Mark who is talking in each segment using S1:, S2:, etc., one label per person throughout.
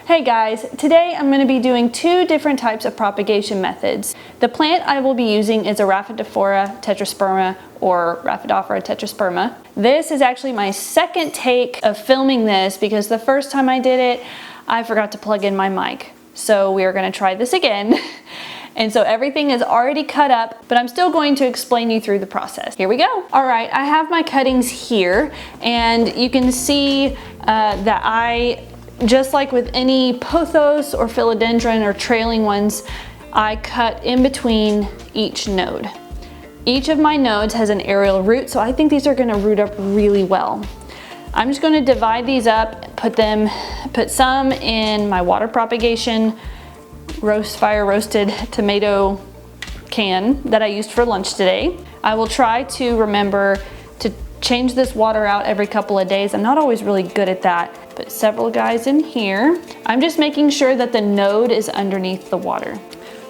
S1: Hey guys, today I'm going to be doing two different types of propagation methods. The plant I will be using is a Rhaphidophora tetrasperma or Rhaphidophora tetrasperma. This is actually my second take of filming this because the first time I did it, I forgot to plug in my mic. So we are going to try this again. And so everything is already cut up, but I'm still going to explain you through the process. Here we go. All right, I have my cuttings here, and you can see that I, just like with any pothos or philodendron or trailing ones, I cut in between each node. Each of my nodes has an aerial root, so I think these are gonna root up really well. I'm just gonna divide these up, put some in my water propagation fire roasted tomato can that I used for lunch today. I will try to remember to change this water out every couple of days. I'm not always really good at that. Put several guys in here. I'm just making sure that the node is underneath the water.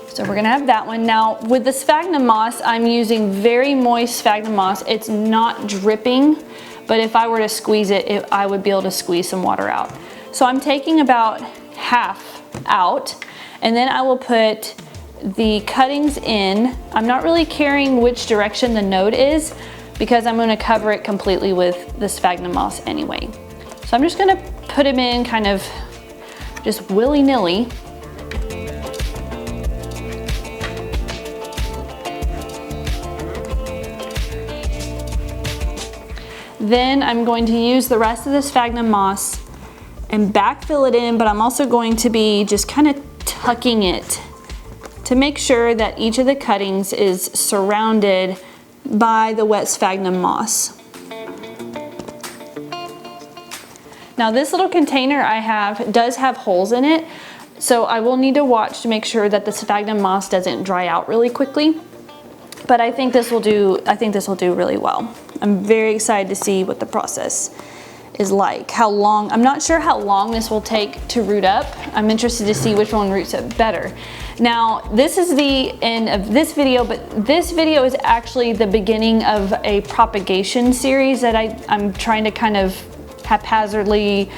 S1: So we're gonna have that one. Now with the sphagnum moss, I'm using very moist sphagnum moss. It's not dripping, but if I were to squeeze it, I would be able to squeeze some water out. So I'm taking about half out, and then I will put the cuttings in. I'm not really caring which direction the node is because I'm gonna cover it completely with the sphagnum moss anyway. So I'm just gonna put them in kind of just willy-nilly. Then I'm going to use the rest of the sphagnum moss and backfill it in, but I'm also going to be just kind of tucking it to make sure that each of the cuttings is surrounded by the wet sphagnum moss. Now this little container I have does have holes in it, so I will need to watch to make sure that the sphagnum moss doesn't dry out really quickly. But I think this will do really well. I'm very excited to see what the process is like. How long, I'm not sure how long this will take to root up. I'm interested to see which one roots up better. Now, this is the end of this video, but this video is actually the beginning of a propagation series that I'm trying to kind of haphazardly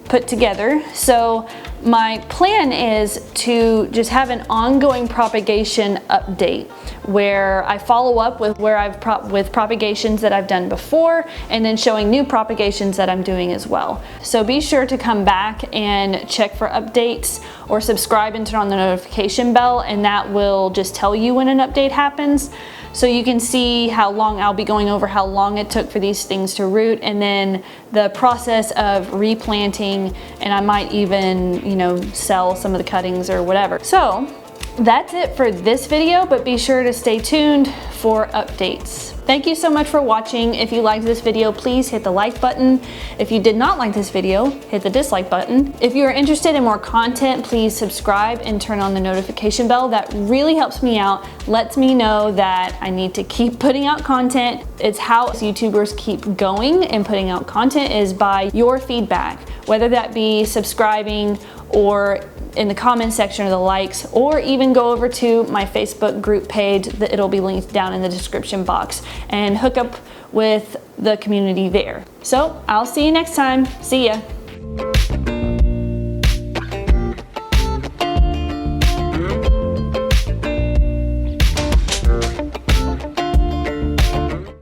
S1: put together. So my plan is to just have an ongoing propagation update where I follow up with with propagations that I've done before, and then showing new propagations that I'm doing as well. So be sure to come back and check for updates, or subscribe and turn on the notification bell, and that will just tell you when an update happens. So you can see how long I'll be going over how long it took for these things to root, and then the process of replanting, and I might even, sell some of the cuttings or whatever. So that's it for this video, but be sure to stay tuned for updates. Thank you so much for watching. If you liked this video, please hit the like button. If you did not like this video, hit the dislike button. If you are interested in more content, please subscribe and turn on the notification bell. That really helps me out, lets me know that I need to keep putting out content. It's how YouTubers keep going and putting out content, is by your feedback, whether that be subscribing or in the comment section or the likes, or even go over to my Facebook group page. It'll be linked down in the description box, and hook up with the community there. So I'll see you next time. See ya.